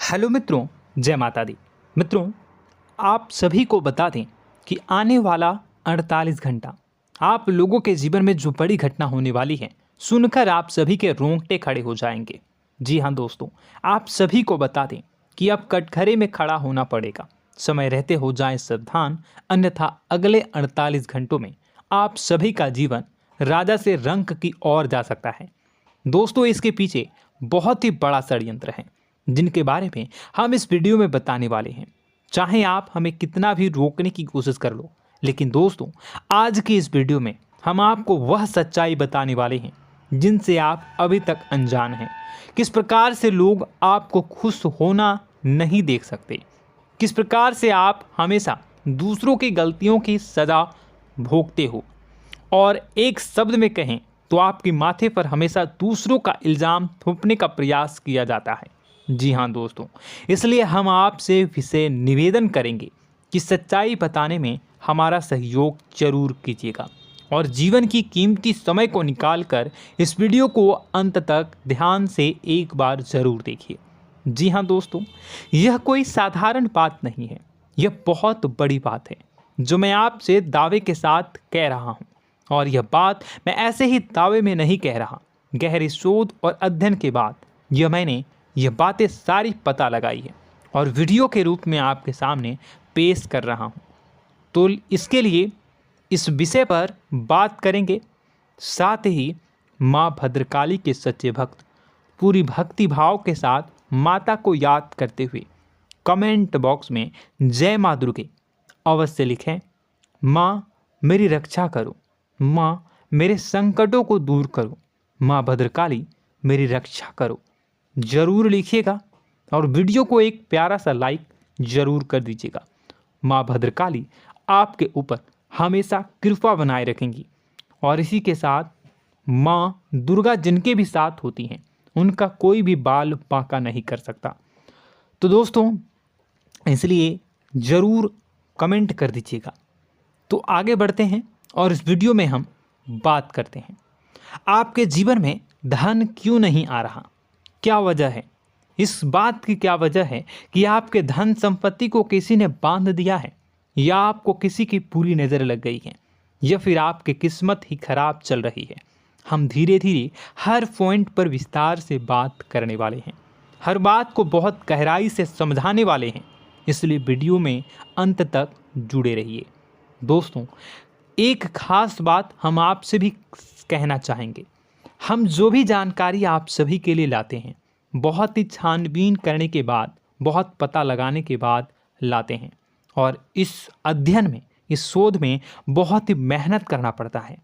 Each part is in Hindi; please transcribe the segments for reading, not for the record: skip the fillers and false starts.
हेलो मित्रों, जय माता दी। मित्रों, आप सभी को बता दें कि आने वाला 48 घंटा आप लोगों के जीवन में जो बड़ी घटना होने वाली है, सुनकर आप सभी के रोंगटे खड़े हो जाएंगे। जी हाँ दोस्तों, आप सभी को बता दें कि अब कटघरे में खड़ा होना पड़ेगा। समय रहते हो जाएं सावधान, अन्यथा अगले 48 घंटों में आप सभी का जीवन राजा से रंक की ओर जा सकता है। दोस्तों, इसके पीछे बहुत ही बड़ा षड्यंत्र है जिनके बारे में हम इस वीडियो में बताने वाले हैं। चाहे आप हमें कितना भी रोकने की कोशिश कर लो, लेकिन दोस्तों आज की इस वीडियो में हम आपको वह सच्चाई बताने वाले हैं जिनसे आप अभी तक अनजान हैं। किस प्रकार से लोग आपको खुश होना नहीं देख सकते, किस प्रकार से आप हमेशा दूसरों की गलतियों की सज़ा भोगते हो, और एक शब्द में कहें तो आपके माथे पर हमेशा दूसरों का इल्ज़ाम थोपने का प्रयास किया जाता है। जी हाँ दोस्तों, इसलिए हम आपसे विशेष निवेदन करेंगे कि सच्चाई बताने में हमारा सहयोग जरूर कीजिएगा और जीवन की कीमती समय को निकालकर इस वीडियो को अंत तक ध्यान से एक बार ज़रूर देखिए। जी हाँ दोस्तों, यह कोई साधारण बात नहीं है, यह बहुत बड़ी बात है जो मैं आपसे दावे के साथ कह रहा हूँ। और यह बात मैं ऐसे ही दावे में नहीं कह रहा, गहरी शोध और अध्ययन के बाद मैंने यह बातें सारी पता लगाई है और वीडियो के रूप में आपके सामने पेश कर रहा हूँ। तो इसके लिए इस विषय पर बात करेंगे। साथ ही माँ भद्रकाली के सच्चे भक्त पूरी भक्ति भाव के साथ माता को याद करते हुए कमेंट बॉक्स में जय माँ दुर्गे अवश्य लिखें। माँ मेरी रक्षा करो, माँ मेरे संकटों को दूर करो, माँ भद्रकाली मेरी रक्षा करो, जरूर लिखिएगा और वीडियो को एक प्यारा सा लाइक जरूर कर दीजिएगा। माँ भद्रकाली आपके ऊपर हमेशा कृपा बनाए रखेंगी और इसी के साथ माँ दुर्गा जिनके भी साथ होती हैं उनका कोई भी बाल बांका नहीं कर सकता। तो दोस्तों, इसलिए ज़रूर कमेंट कर दीजिएगा। तो आगे बढ़ते हैं और इस वीडियो में हम बात करते हैं, आपके जीवन में धन क्यों नहीं आ रहा, क्या वजह है। इस बात की क्या वजह है कि आपके धन संपत्ति को किसी ने बांध दिया है, या आपको किसी की पूरी नज़र लग गई है, या फिर आपकी किस्मत ही खराब चल रही है। हम धीरे धीरे हर पॉइंट पर विस्तार से बात करने वाले हैं, हर बात को बहुत गहराई से समझाने वाले हैं, इसलिए वीडियो में अंत तक जुड़े रहिए। दोस्तों, एक खास बात हम आपसे भी कहना चाहेंगे। हम जो भी जानकारी आप सभी के लिए लाते हैं, बहुत ही छानबीन करने के बाद, बहुत पता लगाने के बाद लाते हैं, और इस अध्ययन में, इस शोध में बहुत ही मेहनत करना पड़ता है।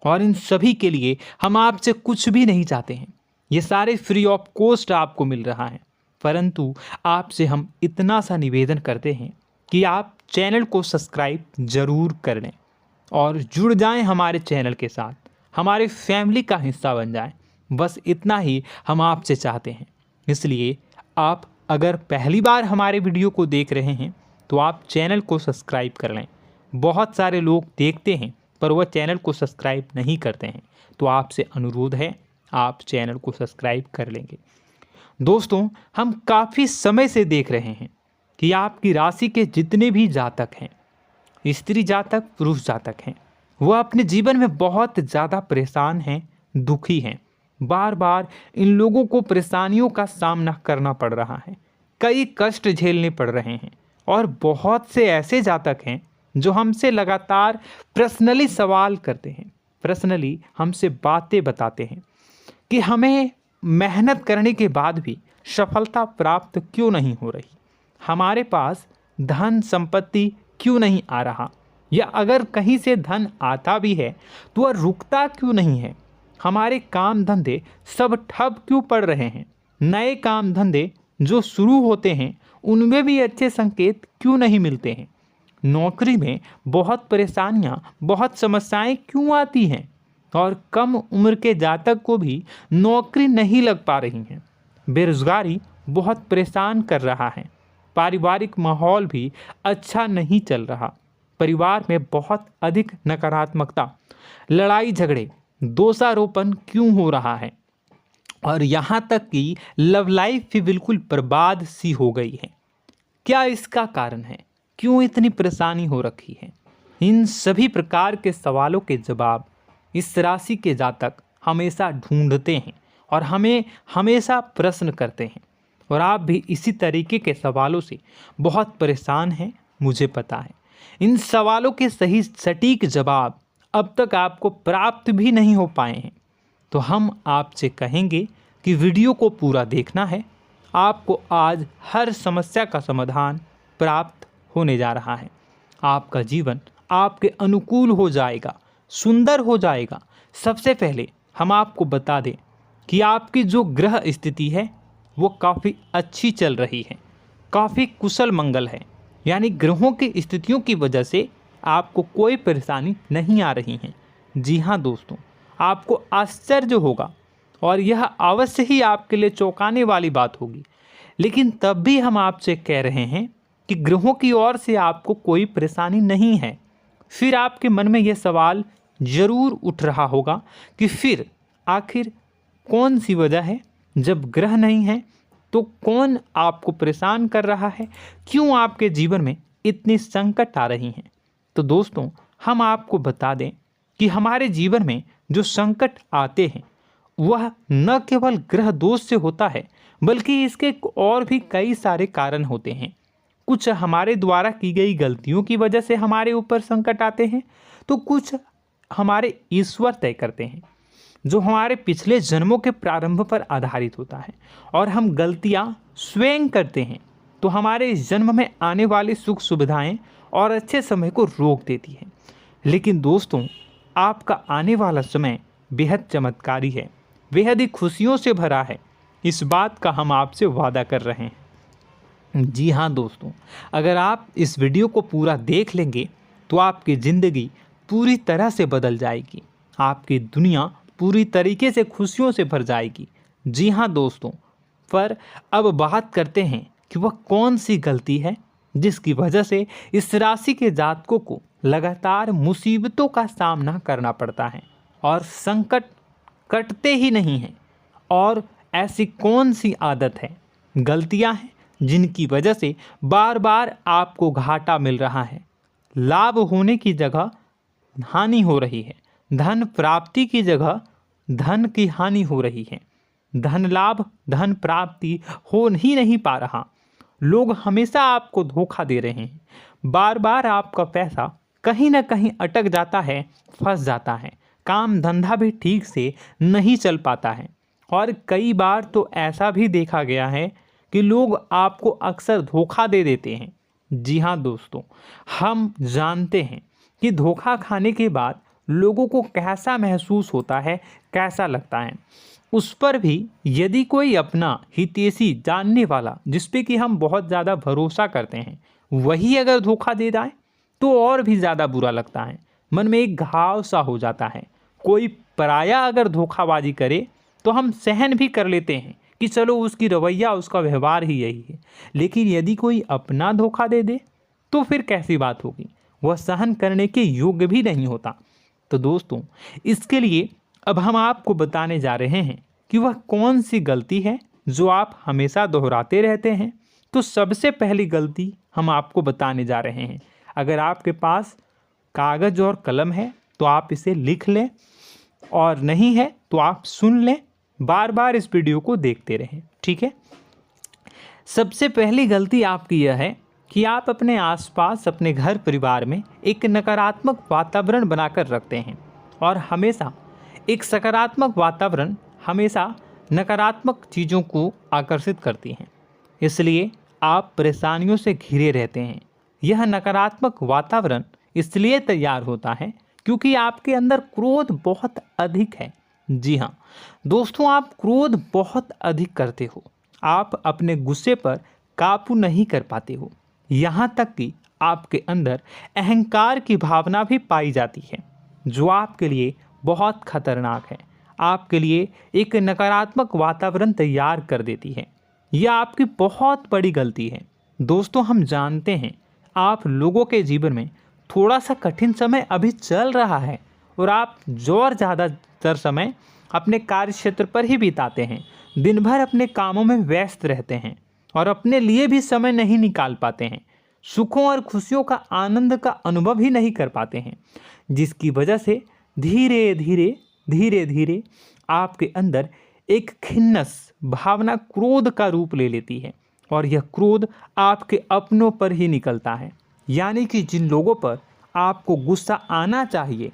और इन सभी के लिए हम आपसे कुछ भी नहीं चाहते हैं, ये सारे फ्री ऑफ कॉस्ट आपको मिल रहा है। परंतु आपसे हम इतना सा निवेदन करते हैं कि आप चैनल को सब्सक्राइब ज़रूर कर लें और जुड़ जाएं हमारे चैनल के साथ, हमारे फैमिली का हिस्सा बन जाएं। बस इतना ही हम आपसे चाहते हैं। इसलिए आप अगर पहली बार हमारे वीडियो को देख रहे हैं तो आप चैनल को सब्सक्राइब कर लें। बहुत सारे लोग देखते हैं पर वह चैनल को सब्सक्राइब नहीं करते हैं, तो आपसे अनुरोध है आप चैनल को सब्सक्राइब कर लेंगे। दोस्तों, हम काफ़ी समय से देख रहे हैं कि आपकी राशि के जितने भी जातक हैं, स्त्री जातक, पुरुष जातक हैं, वह अपने जीवन में बहुत ज़्यादा परेशान हैं, दुखी हैं। बार बार इन लोगों को परेशानियों का सामना करना पड़ रहा है, कई कष्ट झेलने पड़ रहे हैं। और बहुत से ऐसे जातक हैं जो हमसे लगातार पर्सनली सवाल करते हैं, पर्सनली हमसे बातें बताते हैं कि हमें मेहनत करने के बाद भी सफलता प्राप्त क्यों नहीं हो रही, हमारे पास धन संपत्ति क्यों नहीं आ रहा, या अगर कहीं से धन आता भी है तो वह रुकता क्यों नहीं है, हमारे काम धंधे सब ठप क्यों पड़ रहे हैं, नए काम धंधे जो शुरू होते हैं उनमें भी अच्छे संकेत क्यों नहीं मिलते हैं, नौकरी में बहुत परेशानियां, बहुत समस्याएं क्यों आती हैं, और कम उम्र के जातक को भी नौकरी नहीं लग पा रही हैं, बेरोजगारी बहुत परेशान कर रहा है, पारिवारिक माहौल भी अच्छा नहीं चल रहा, परिवार में बहुत अधिक नकारात्मकता, लड़ाई झगड़े, दोषारोपण क्यों हो रहा है, और यहाँ तक कि लव लाइफ भी बिल्कुल बर्बाद सी हो गई है। क्या इसका कारण है? क्यों इतनी परेशानी हो रखी है? इन सभी प्रकार के सवालों के जवाब इस राशि के जातक हमेशा ढूंढते हैं और हमें हमेशा प्रश्न करते हैं। और आप भी इसी तरीके के सवालों से बहुत परेशान हैं, मुझे पता है। इन सवालों के सही सटीक जवाब अब तक आपको प्राप्त भी नहीं हो पाए हैं, तो हम आपसे कहेंगे कि वीडियो को पूरा देखना है। आपको आज हर समस्या का समाधान प्राप्त होने जा रहा है। आपका जीवन आपके अनुकूल हो जाएगा, सुंदर हो जाएगा। सबसे पहले हम आपको बता दें कि आपकी जो ग्रह स्थिति है वो काफ़ी अच्छी चल रही है, काफ़ी कुशल मंगल है। यानी ग्रहों की स्थितियों की वजह से आपको कोई परेशानी नहीं आ रही है। जी हाँ दोस्तों, आपको आश्चर्य होगा और यह अवश्य ही आपके लिए चौंकाने वाली बात होगी, लेकिन तब भी हम आपसे कह रहे हैं कि ग्रहों की ओर से आपको कोई परेशानी नहीं है। फिर आपके मन में यह सवाल जरूर उठ रहा होगा कि फिर आखिर कौन सी वजह है? जब ग्रह नहीं है तो कौन आपको परेशान कर रहा है? क्यों आपके जीवन में इतनी संकट आ रही हैं? तो दोस्तों, हम आपको बता दें कि हमारे जीवन में जो संकट आते हैं वह न केवल ग्रह दोष से होता है, बल्कि इसके और भी कई सारे कारण होते हैं। कुछ हमारे द्वारा की गई गलतियों की वजह से हमारे ऊपर संकट आते हैं, तो कुछ हमारे ईश्वर तय करते हैं, जो हमारे पिछले जन्मों के प्रारंभ पर आधारित होता है। और हम गलतियां स्वयं करते हैं तो हमारे इस जन्म में आने वाली सुख सुविधाएं और अच्छे समय को रोक देती है। लेकिन दोस्तों, आपका आने वाला समय बेहद चमत्कारी है, बेहद ही खुशियों से भरा है। इस बात का हम आपसे वादा कर रहे हैं। जी हाँ दोस्तों, अगर आप इस वीडियो को पूरा देख लेंगे तो आपकी ज़िंदगी पूरी तरह से बदल जाएगी, आपकी दुनिया पूरी तरीके से खुशियों से भर जाएगी। जी हाँ दोस्तों, पर अब बात करते हैं कि वह कौन सी गलती है जिसकी वजह से इस राशि के जातकों को लगातार मुसीबतों का सामना करना पड़ता है और संकट कटते ही नहीं हैं। और ऐसी कौन सी आदत है, गलतियां हैं जिनकी वजह से बार बार आपको घाटा मिल रहा है, लाभ होने की जगह हानि हो रही है, धन प्राप्ति की जगह धन की हानि हो रही है, धन लाभ धन प्राप्ति हो ही नहीं पा रहा, लोग हमेशा आपको धोखा दे रहे हैं, बार बार आपका पैसा कहीं ना कहीं अटक जाता है, फंस जाता है, काम धंधा भी ठीक से नहीं चल पाता है। और कई बार तो ऐसा भी देखा गया है कि लोग आपको अक्सर धोखा दे देते हैं। जी हाँ दोस्तों, हम जानते हैं कि धोखा खाने के बाद लोगों को कैसा महसूस होता है, कैसा लगता है। उस पर भी यदि कोई अपना हितैषी जानने वाला, जिस पे कि हम बहुत ज़्यादा भरोसा करते हैं, वही अगर धोखा दे जाए तो और भी ज़्यादा बुरा लगता है, मन में एक घाव सा हो जाता है। कोई पराया अगर धोखाबाजी करे तो हम सहन भी कर लेते हैं कि चलो उसकी रवैया, उसका व्यवहार ही यही है। लेकिन यदि कोई अपना धोखा दे दे तो फिर कैसी बात होगी, वह सहन करने के योग्य भी नहीं होता। तो दोस्तों, इसके लिए अब हम आपको बताने जा रहे हैं कि वह कौन सी गलती है जो आप हमेशा दोहराते रहते हैं। तो सबसे पहली गलती हम आपको बताने जा रहे हैं। अगर आपके पास कागज़ और कलम है तो आप इसे लिख लें, और नहीं है तो आप सुन लें, बार बार इस वीडियो को देखते रहें, ठीक है। सबसे पहली गलती आपकी यह है कि आप अपने आसपास, अपने घर परिवार में एक नकारात्मक वातावरण बनाकर रखते हैं। और हमेशा एक सकारात्मक वातावरण हमेशा नकारात्मक चीज़ों को आकर्षित करती हैं, इसलिए आप परेशानियों से घिरे रहते हैं। यह नकारात्मक वातावरण इसलिए तैयार होता है क्योंकि आपके अंदर क्रोध बहुत अधिक है। जी हाँ दोस्तों, आप क्रोध बहुत अधिक करते हो, आप अपने गुस्से पर काबू नहीं कर पाते हो, यहाँ तक कि आपके अंदर अहंकार की भावना भी पाई जाती है, जो आपके लिए बहुत खतरनाक है, आपके लिए एक नकारात्मक वातावरण तैयार कर देती है। यह आपकी बहुत बड़ी गलती है। दोस्तों, हम जानते हैं आप लोगों के जीवन में थोड़ा सा कठिन समय अभी चल रहा है और आप और ज़्यादातर समय अपने कार्य क्षेत्र पर ही बिताते हैं, दिन भर अपने कामों में व्यस्त रहते हैं और अपने लिए भी समय नहीं निकाल पाते हैं, सुखों और खुशियों का आनंद का अनुभव ही नहीं कर पाते हैं, जिसकी वजह से धीरे धीरे धीरे धीरे आपके अंदर एक खिन्नस भावना क्रोध का रूप ले लेती है और यह क्रोध आपके अपनों पर ही निकलता है। यानी कि जिन लोगों पर आपको गुस्सा आना चाहिए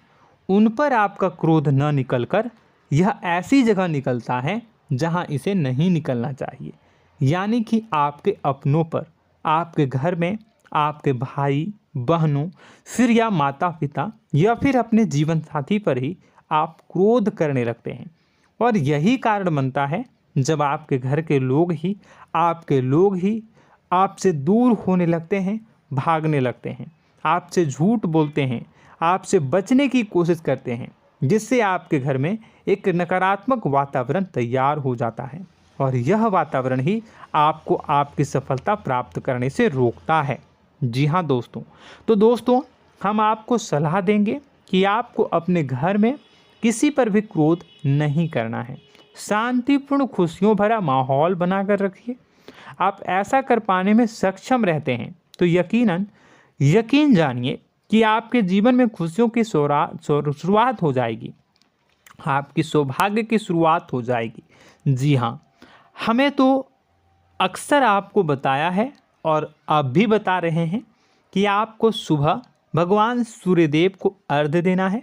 उन पर आपका क्रोध न निकलकर यह ऐसी जगह निकलता है जहां इसे नहीं निकलना चाहिए। यानी कि आपके अपनों पर, आपके घर में, आपके भाई बहनों, फिर या माता पिता या फिर अपने जीवन साथी पर ही आप क्रोध करने लगते हैं। और यही कारण बनता है जब आपके घर के लोग ही आपसे दूर होने लगते हैं, भागने लगते हैं, आपसे झूठ बोलते हैं, आपसे बचने की कोशिश करते हैं, जिससे आपके घर में एक नकारात्मक वातावरण तैयार हो जाता है और यह वातावरण ही आपको आपकी सफलता प्राप्त करने से रोकता है। जी हाँ दोस्तों, तो दोस्तों हम आपको सलाह देंगे कि आपको अपने घर में किसी पर भी क्रोध नहीं करना है। शांतिपूर्ण खुशियों भरा माहौल बनाकर रखिए। आप ऐसा कर पाने में सक्षम रहते हैं तो यकीन जानिए कि आपके जीवन में खुशियों की शुरुआत हो जाएगी, आपकी सौभाग्य की शुरुआत हो जाएगी। जी हाँ, हमें तो अक्सर आपको बताया है और आप भी बता रहे हैं कि आपको सुबह भगवान सूर्यदेव को अर्घ्य देना है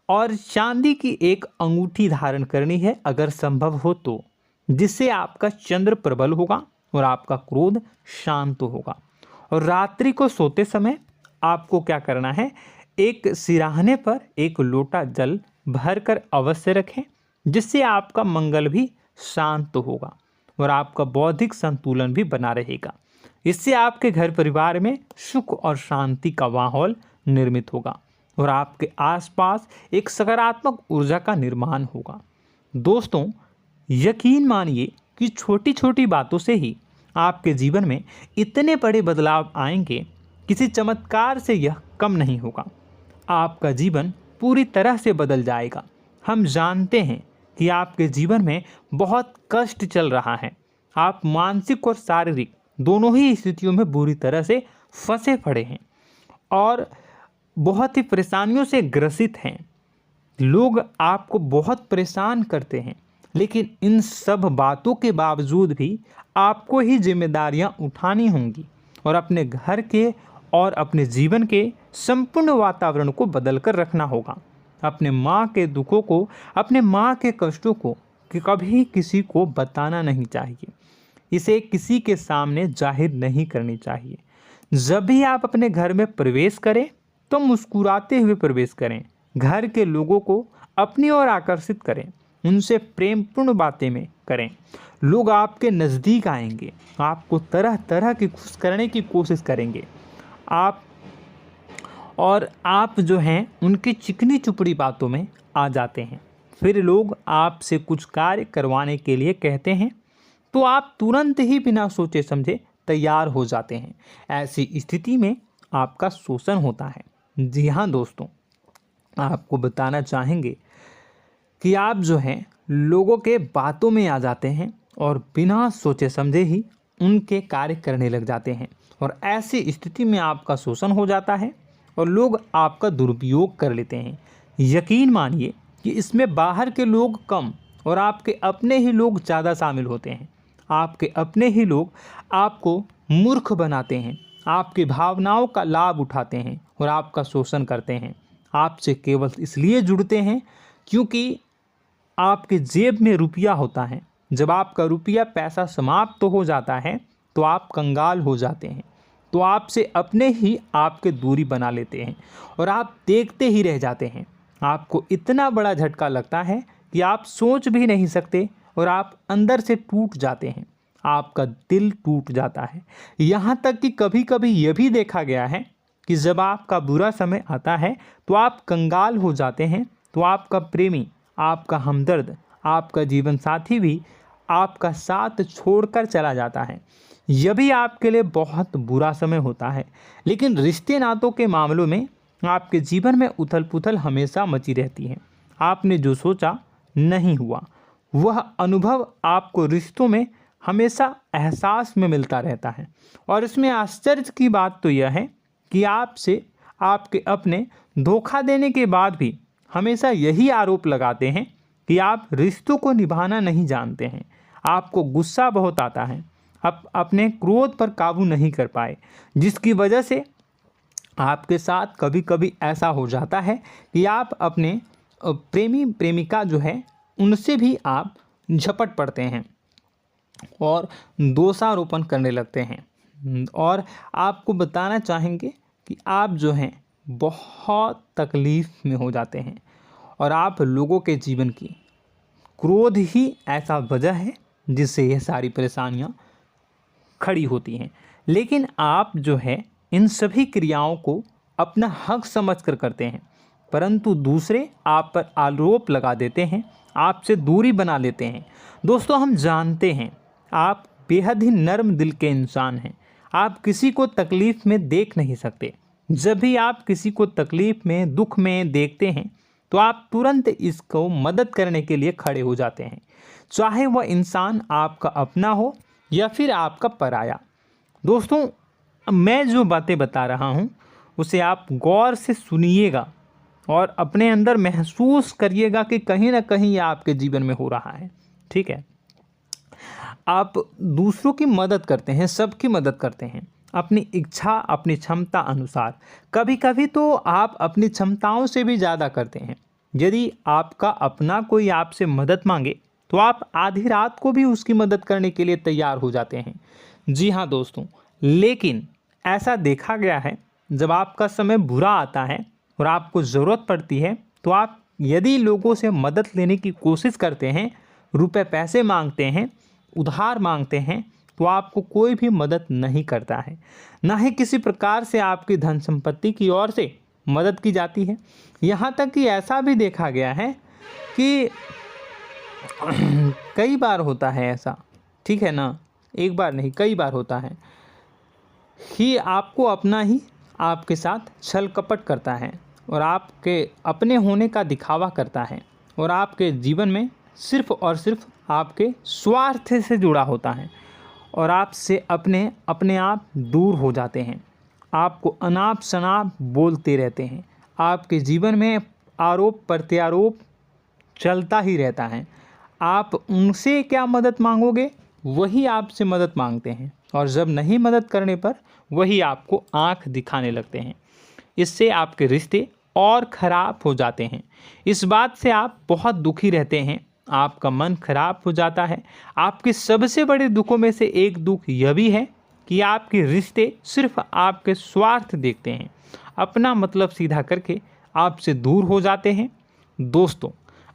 और चांदी की एक अंगूठी धारण करनी है अगर संभव हो तो, जिससे आपका चंद्र प्रबल होगा और आपका क्रोध शांत होगा। और रात्रि को सोते समय आपको क्या करना है, एक सिराहने पर एक लोटा जल भरकर अवश्य रखें, जिससे आपका मंगल भी शांत होगा और आपका बौद्धिक संतुलन भी बना रहेगा। इससे आपके घर परिवार में सुख और शांति का माहौल निर्मित होगा और आपके आसपास एक सकारात्मक ऊर्जा का निर्माण होगा। दोस्तों यकीन मानिए कि छोटी छोटी बातों से ही आपके जीवन में इतने बड़े बदलाव आएंगे, किसी चमत्कार से यह कम नहीं होगा। आपका जीवन पूरी तरह से बदल जाएगा। हम जानते हैं कि आपके जीवन में बहुत कष्ट चल रहा है, आप मानसिक और शारीरिक दोनों ही स्थितियों में बुरी तरह से फंसे पड़े हैं और बहुत ही परेशानियों से ग्रसित हैं। लोग आपको बहुत परेशान करते हैं, लेकिन इन सब बातों के बावजूद भी आपको ही जिम्मेदारियां उठानी होंगी और अपने घर के और अपने जीवन के संपूर्ण वातावरण को बदल कर रखना होगा। अपने माँ के दुखों को, अपने माँ के कष्टों को कभी किसी को बताना नहीं चाहिए, इसे किसी के सामने जाहिर नहीं करनी चाहिए। जब भी आप अपने घर में प्रवेश करें तो मुस्कुराते हुए प्रवेश करें, घर के लोगों को अपनी ओर आकर्षित करें, उनसे प्रेमपूर्ण बातें में करें। लोग आपके नज़दीक आएंगे, आपको तरह तरह की खुश करने की कोशिश करेंगे। आप जो हैं उनकी चिकनी चुपड़ी बातों में आ जाते हैं। फिर लोग आपसे कुछ कार्य करवाने के लिए कहते हैं तो आप तुरंत ही बिना सोचे समझे तैयार हो जाते हैं। ऐसी स्थिति में आपका शोषण होता है। जी हाँ दोस्तों, आपको बताना चाहेंगे कि आप जो हैं लोगों के बातों में आ जाते हैं और बिना सोचे समझे ही उनके कार्य करने लग जाते हैं और ऐसी स्थिति में आपका शोषण हो जाता है और लोग आपका दुरुपयोग कर लेते हैं। यकीन मानिए कि इसमें बाहर के लोग कम और आपके अपने ही लोग ज़्यादा शामिल होते हैं। आपके अपने ही लोग आपको मूर्ख बनाते हैं, आपकी भावनाओं का लाभ उठाते हैं और आपका शोषण करते हैं। आपसे केवल इसलिए जुड़ते हैं क्योंकि आपके जेब में रुपया होता है। जब आपका रुपया पैसा समाप्त हो जाता है तो आप कंगाल हो जाते हैं, तो आपसे अपने ही आपके दूरी बना लेते हैं और आप देखते ही रह जाते हैं। आपको इतना बड़ा झटका लगता है कि आप सोच भी नहीं सकते और आप अंदर से टूट जाते हैं, आपका दिल टूट जाता है। यहाँ तक कि कभी कभी यह भी देखा गया है कि जब आपका बुरा समय आता है तो आप कंगाल हो जाते हैं, तो आपका प्रेमी, आपका हमदर्द, आपका जीवन साथी भी आपका साथ छोड़कर चला जाता है। यह भी आपके लिए बहुत बुरा समय होता है। लेकिन रिश्ते नातों के मामलों में आपके जीवन में उथल पुथल हमेशा मची रहती है। आपने जो सोचा नहीं हुआ। वह अनुभव आपको रिश्तों में हमेशा एहसास में मिलता रहता है। और इसमें आश्चर्य की बात तो यह है कि आपसे आपके अपने धोखा देने के बाद भी हमेशा यही आरोप लगाते हैं कि आप रिश्तों को निभाना नहीं जानते हैं। आपको गुस्सा बहुत आता है, आप अपने क्रोध पर काबू नहीं कर पाए, जिसकी वजह से आपके साथ कभी कभी ऐसा हो जाता है कि आप अपने प्रेमी प्रेमिका जो है उनसे भी आप झपट पड़ते हैं और दोषारोपण करने लगते हैं। और आपको बताना चाहेंगे कि आप जो हैं बहुत तकलीफ़ में हो जाते हैं और आप लोगों के जीवन की क्रोध ही ऐसा वजह है जिससे यह सारी परेशानियां खड़ी होती हैं। लेकिन आप जो है इन सभी क्रियाओं को अपना हक समझकर करते हैं, परंतु दूसरे आप पर आरोप लगा देते हैं, आपसे दूरी बना लेते हैं। दोस्तों, हम जानते हैं आप बेहद ही नर्म दिल के इंसान हैं। आप किसी को तकलीफ़ में देख नहीं सकते। जब भी आप किसी को तकलीफ़ में, दुख में देखते हैं तो आप तुरंत इसको मदद करने के लिए खड़े हो जाते हैं, चाहे वह इंसान आपका अपना हो या फिर आपका पराया। दोस्तों, मैं जो बातें बता रहा हूँ उसे आप गौर से सुनिएगा और अपने अंदर महसूस करिएगा कि कहीं ना कहीं यह आपके जीवन में हो रहा है। ठीक है, आप दूसरों की मदद करते हैं, सबकी मदद करते हैं अपनी इच्छा, अपनी क्षमता अनुसार। कभी कभी तो आप अपनी क्षमताओं से भी ज़्यादा करते हैं। यदि आपका अपना कोई आपसे मदद मांगे तो आप आधी रात को भी उसकी मदद करने के लिए तैयार हो जाते हैं। जी हाँ दोस्तों, लेकिन ऐसा देखा गया है जब आपका समय बुरा आता है और आपको ज़रूरत पड़ती है तो आप यदि लोगों से मदद लेने की कोशिश करते हैं, रुपए पैसे मांगते हैं, उधार मांगते हैं, तो आपको कोई भी मदद नहीं करता है। ना ही किसी प्रकार से आपकी धन संपत्ति की ओर से मदद की जाती है। यहाँ तक कि ऐसा भी देखा गया है कि कई बार होता है ऐसा, ठीक है ना, एक बार नहीं कई बार होता है कि आपको अपना ही आपके साथ छल कपट करता है और आपके अपने होने का दिखावा करता है और आपके जीवन में सिर्फ और सिर्फ आपके स्वार्थ से जुड़ा होता है और आपसे अपने आप दूर हो जाते हैं। आपको अनाप शनाप बोलते रहते हैं। आपके जीवन में आरोप प्रत्यारोप चलता ही रहता है। आप उनसे क्या मदद मांगोगे, वही आपसे मदद मांगते हैं और जब नहीं मदद करने पर वही आपको आंख दिखाने लगते हैं। इससे आपके रिश्ते और ख़राब हो जाते हैं। इस बात से आप बहुत दुखी रहते हैं, आपका मन खराब हो जाता है। आपके सबसे बड़े दुखों में से एक दुख यह भी है कि आपके रिश्ते सिर्फ आपके स्वार्थ देखते हैं, अपना मतलब सीधा करके आपसे दूर हो जाते हैं। दोस्तों,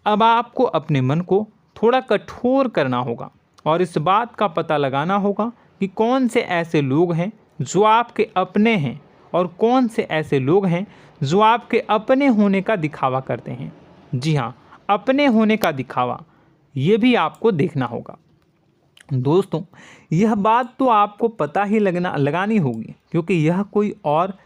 अब आपको अपने मन को थोड़ा कठोर करना होगा और इस बात का पता लगाना होगा कि कौन से ऐसे लोग हैं जो आपके अपने हैं और कौन से ऐसे लोग हैं जो आपके अपने होने का दिखावा करते हैं। जी हाँ, अपने होने का दिखावा, ये भी आपको देखना होगा। दोस्तों, यह बात तो आपको पता ही लगानी होगी, क्योंकि यह कोई और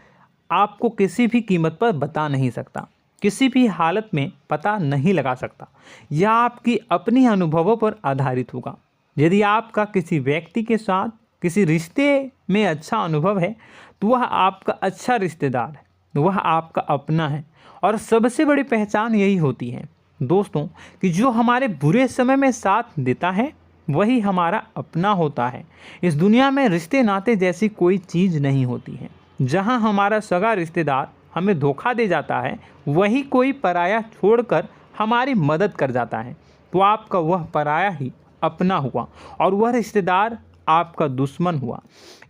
आपको किसी भी कीमत पर बता नहीं सकता, किसी भी हालत में पता नहीं लगा सकता। यह आपकी अपनी अनुभवों पर आधारित होगा। यदि आपका किसी व्यक्ति के साथ किसी रिश्ते में अच्छा अनुभव है तो वह आपका अच्छा रिश्तेदार है, वह आपका अपना है। और सबसे बड़ी पहचान यही होती है दोस्तों कि जो हमारे बुरे समय में साथ देता है वही हमारा अपना होता है। इस दुनिया में रिश्ते नाते जैसी कोई चीज़ नहीं होती है। जहां हमारा सगा रिश्तेदार हमें धोखा दे जाता है, वही कोई पराया छोड़कर हमारी मदद कर जाता है, तो आपका वह पराया ही अपना हुआ और वह रिश्तेदार आपका दुश्मन हुआ।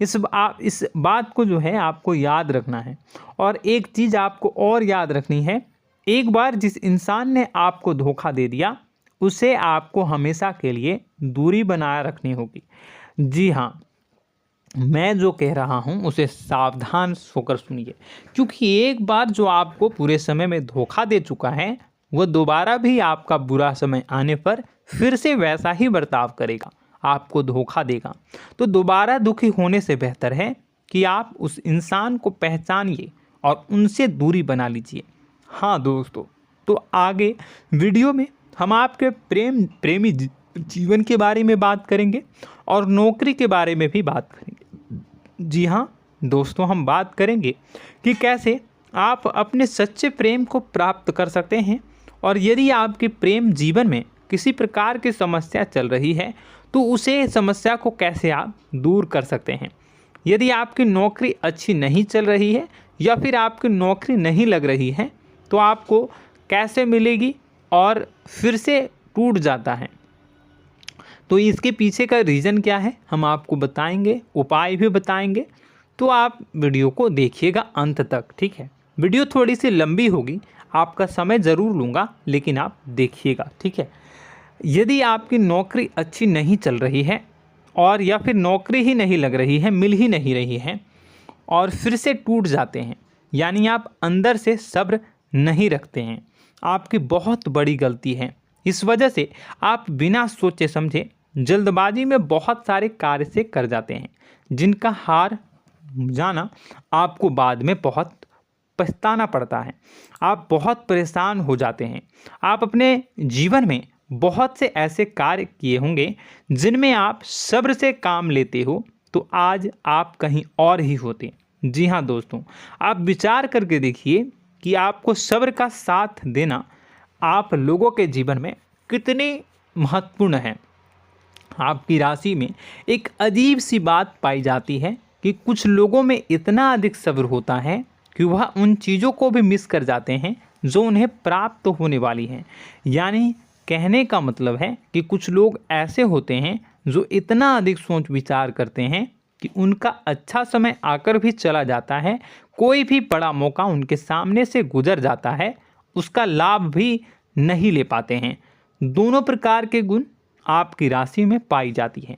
इस बात को जो है आपको याद रखना है। और एक चीज़ आपको और याद रखनी है, एक बार जिस इंसान ने आपको धोखा दे दिया उसे आपको हमेशा के लिए दूरी बनाए रखनी होगी। जी हाँ, मैं जो कह रहा हूँ उसे सावधान होकर सुनिए, क्योंकि एक बार जो आपको पूरे समय में धोखा दे चुका है वह दोबारा भी आपका बुरा समय आने पर फिर से वैसा ही बर्ताव करेगा, आपको धोखा देगा। तो दोबारा दुखी होने से बेहतर है कि आप उस इंसान को पहचानिए और उनसे दूरी बना लीजिए। हाँ दोस्तों, तो आगे वीडियो में हम आपके प्रेमी जीवन के बारे में बात करेंगे और नौकरी के बारे में भी बात करेंगे। जी हाँ दोस्तों, हम बात करेंगे कि कैसे आप अपने सच्चे प्रेम को प्राप्त कर सकते हैं, और यदि आपके प्रेम जीवन में किसी प्रकार की समस्या चल रही है तो उसे समस्या को कैसे आप दूर कर सकते हैं। यदि आपकी नौकरी अच्छी नहीं चल रही है या फिर आपकी नौकरी नहीं लग रही है तो आपको कैसे मिलेगी और फिर से टूट जाता है, तो इसके पीछे का रीज़न क्या है हम आपको बताएंगे, उपाय भी बताएंगे। तो आप वीडियो को देखिएगा अंत तक, ठीक है। वीडियो थोड़ी सी लंबी होगी, आपका समय ज़रूर लूँगा, लेकिन आप देखिएगा, ठीक है। यदि आपकी नौकरी अच्छी नहीं चल रही है और या फिर नौकरी ही नहीं लग रही है, मिल ही नहीं रही है और फिर से टूट जाते हैं, यानी आप अंदर से सब्र नहीं रखते हैं, आपकी बहुत बड़ी गलती है। इस वजह से आप बिना सोचे समझे जल्दबाजी में बहुत सारे कार्य से कर जाते हैं, जिनका हार जाना आपको बाद में बहुत पछताना पड़ता है। आप बहुत परेशान हो जाते हैं। आप अपने जीवन में बहुत से ऐसे कार्य किए होंगे जिनमें आप सब्र से काम लेते हो, तो आज आप कहीं और ही होते। जी हाँ दोस्तों, आप विचार करके देखिए कि आपको सब्र का साथ देना आप लोगों के जीवन में कितने महत्वपूर्ण है। आपकी राशि में एक अजीब सी बात पाई जाती है कि कुछ लोगों में इतना अधिक सब्र होता है कि वह उन चीज़ों को भी मिस कर जाते हैं जो उन्हें प्राप्त होने वाली हैं। यानी कहने का मतलब है कि कुछ लोग ऐसे होते हैं जो इतना अधिक सोच विचार करते हैं कि उनका अच्छा समय आकर भी चला जाता है, कोई भी बड़ा मौका उनके सामने से गुजर जाता है, उसका लाभ भी नहीं ले पाते हैं। दोनों प्रकार के गुण आपकी राशि में पाई जाती हैं।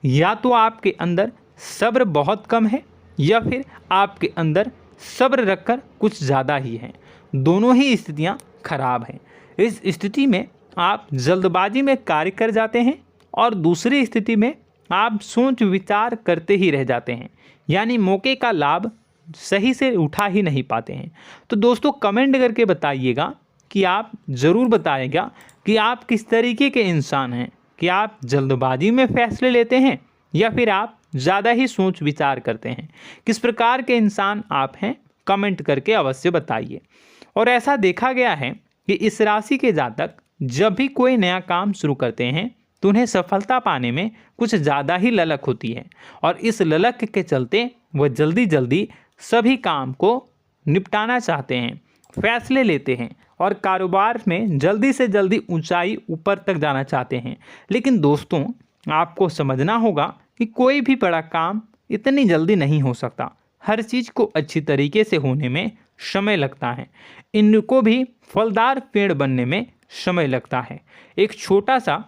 या तो आपके अंदर सब्र बहुत कम है या फिर आपके अंदर सब्र रखकर कुछ ज़्यादा ही है। दोनों ही स्थितियाँ खराब हैं। इस स्थिति में आप जल्दबाजी में कार्य कर जाते हैं और दूसरी स्थिति में आप सोच विचार करते ही रह जाते हैं, यानी मौके का लाभ सही से उठा ही नहीं पाते हैं। तो दोस्तों कमेंट करके बताइएगा कि आप ज़रूर बताइएगा कि आप किस तरीके के इंसान हैं, कि आप जल्दबाजी में फैसले लेते हैं या फिर आप ज़्यादा ही सोच विचार करते हैं। किस प्रकार के इंसान आप हैं, कमेंट करके अवश्य बताइए। और ऐसा देखा गया है कि इस राशि के जातक जब भी कोई नया काम शुरू करते हैं तो उन्हें सफलता पाने में कुछ ज़्यादा ही ललक होती है, और इस ललक के चलते वह जल्दी जल्दी सभी काम को निपटाना चाहते हैं, फैसले लेते हैं और कारोबार में जल्दी से जल्दी ऊंचाई ऊपर तक जाना चाहते हैं। लेकिन दोस्तों आपको समझना होगा कि कोई भी बड़ा काम इतनी जल्दी नहीं हो सकता। हर चीज़ को अच्छी तरीके से होने में समय लगता है। इनको भी फलदार पेड़ बनने में समय लगता है। एक छोटा सा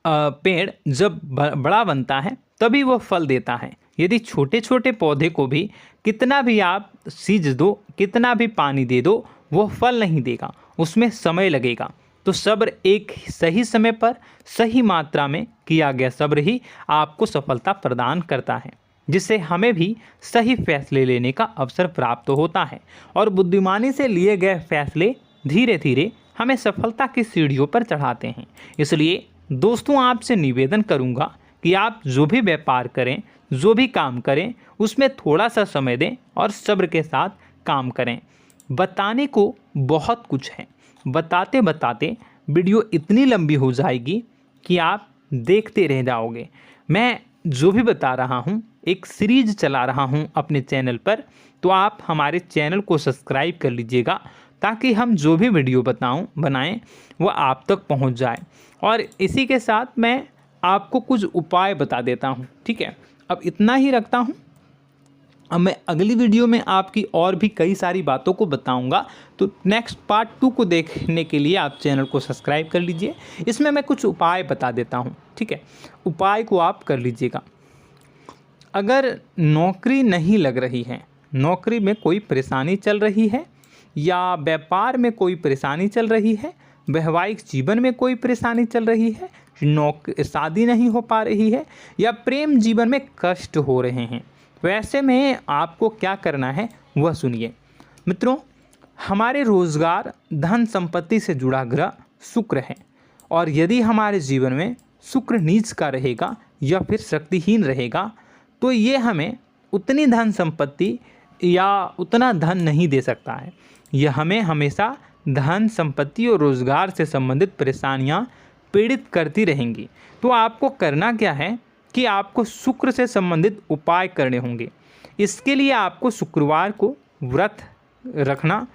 पेड़ जब बड़ा बनता है तभी वो फल देता है। यदि छोटे छोटे पौधे को भी कितना भी आप सींच दो, कितना भी पानी दे दो, वो फल नहीं देगा, उसमें समय लगेगा। तो सब्र एक सही समय पर सही मात्रा में किया गया सब्र ही आपको सफलता प्रदान करता है, जिससे हमें भी सही फैसले लेने का अवसर प्राप्त होता है। और बुद्धिमानी से लिए गए फैसले धीरे धीरे हमें सफलता की सीढ़ियों पर चढ़ाते हैं। इसलिए दोस्तों आपसे निवेदन करूंगा कि आप जो भी व्यापार करें, जो भी काम करें, उसमें थोड़ा सा समय दें और सब्र के साथ काम करें। बताने को बहुत कुछ है, बताते बताते वीडियो इतनी लंबी हो जाएगी कि आप देखते रह जाओगे। मैं जो भी बता रहा हूँ एक सीरीज चला रहा हूँ अपने चैनल पर, तो आप हमारे चैनल को सब्सक्राइब कर लीजिएगा ताकि हम जो भी वीडियो बनाएं वो आप तक पहुँच जाए। और इसी के साथ मैं आपको कुछ उपाय बता देता हूँ, ठीक है। अब इतना ही रखता हूँ। अब मैं अगली वीडियो में आपकी और भी कई सारी बातों को बताऊंगा, तो नेक्स्ट पार्ट 2 को देखने के लिए आप चैनल को सब्सक्राइब कर लीजिए। इसमें मैं कुछ उपाय बता देता हूं, ठीक है। उपाय को आप कर लीजिएगा। अगर नौकरी नहीं लग रही है, नौकरी में कोई परेशानी चल रही है, या व्यापार में कोई परेशानी चल रही है, वैवाहिक जीवन में कोई परेशानी चल रही है, शादी नहीं हो पा रही है, या प्रेम जीवन में कष्ट हो रहे हैं, वैसे में आपको क्या करना है वह सुनिए। मित्रों, हमारे रोजगार धन संपत्ति से जुड़ा ग्रह शुक्र है, और यदि हमारे जीवन में शुक्र नीच का रहेगा या फिर शक्तिहीन रहेगा तो ये हमें उतनी धन संपत्ति या उतना धन नहीं दे सकता है। यह हमें हमेशा धन संपत्ति और रोजगार से संबंधित परेशानियां पीड़ित करती रहेंगी। तो आपको करना क्या है कि आपको शुक्र से संबंधित उपाय करने होंगे। इसके लिए आपको शुक्रवार को व्रत रखना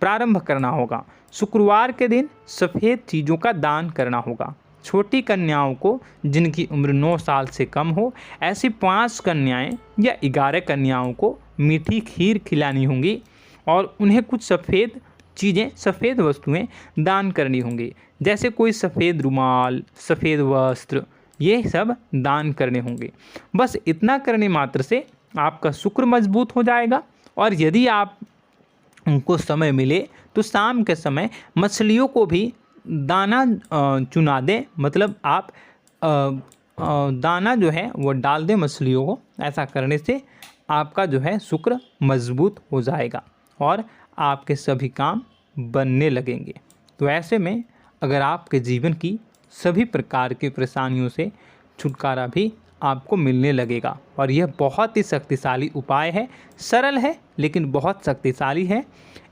प्रारंभ करना होगा। शुक्रवार के दिन सफ़ेद चीज़ों का दान करना होगा। छोटी कन्याओं को जिनकी उम्र 9 साल से कम हो, ऐसी 5 कन्याएं या 11 कन्याओं को मीठी खीर खिलानी होंगी और उन्हें कुछ सफ़ेद चीज़ें, सफ़ेद वस्तुएं दान करनी होंगी, जैसे कोई सफ़ेद रुमाल, सफ़ेद वस्त्र, ये सब दान करने होंगे। बस इतना करने मात्र से आपका शुक्र मजबूत हो जाएगा। और यदि आप उनको समय मिले तो शाम के समय मछलियों को भी दाना चुना दें, मतलब आप दाना जो है वो डाल दें मछलियों को। ऐसा करने से आपका जो है शुक्र मजबूत हो जाएगा और आपके सभी काम बनने लगेंगे। तो ऐसे में अगर आपके जीवन की सभी प्रकार की परेशानियों से छुटकारा भी आपको मिलने लगेगा। और यह बहुत ही शक्तिशाली उपाय है, सरल है लेकिन बहुत शक्तिशाली है।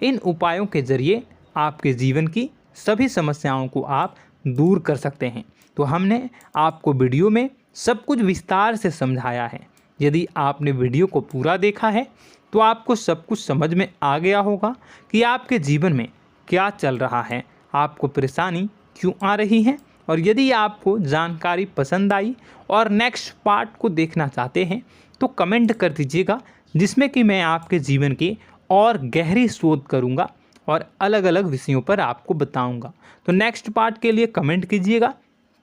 इन उपायों के ज़रिए आपके जीवन की सभी समस्याओं को आप दूर कर सकते हैं। तो हमने आपको वीडियो में सब कुछ विस्तार से समझाया है। यदि आपने वीडियो को पूरा देखा है तो आपको सब कुछ समझ में आ गया होगा कि आपके जीवन में क्या चल रहा है, आपको परेशानी क्यों आ रही है। और यदि आपको जानकारी पसंद आई और नेक्स्ट पार्ट को देखना चाहते हैं तो कमेंट कर दीजिएगा, जिसमें कि मैं आपके जीवन की और गहरी शोध करूंगा और अलग अलग विषयों पर आपको बताऊंगा। तो नेक्स्ट पार्ट के लिए कमेंट कीजिएगा,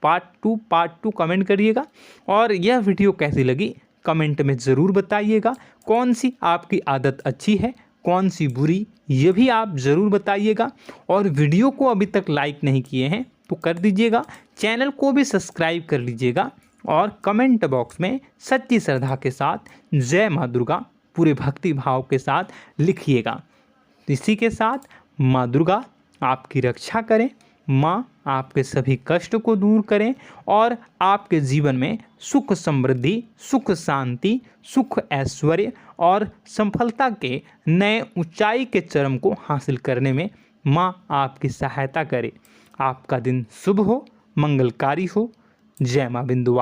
पार्ट टू कमेंट करिएगा। और यह वीडियो कैसी लगी कमेंट में ज़रूर बताइएगा। कौन सी आपकी आदत अच्छी है, कौन सी बुरी, ये भी आप ज़रूर बताइएगा। और वीडियो को अभी तक लाइक नहीं किए हैं तो कर दीजिएगा, चैनल को भी सब्सक्राइब कर लीजिएगा और कमेंट बॉक्स में सच्ची श्रद्धा के साथ जय माँ दुर्गा पूरे भक्ति भाव के साथ लिखिएगा। इसी के साथ माँ दुर्गा आपकी रक्षा करें, माँ आपके सभी कष्ट को दूर करें और आपके जीवन में सुख समृद्धि, सुख शांति, सुख ऐश्वर्य और सफलता के नए ऊंचाई के चरम को हासिल करने में माँ आपकी सहायता करे। आपका दिन शुभ हो, मंगलकारी हो। जय माँ बिंदु।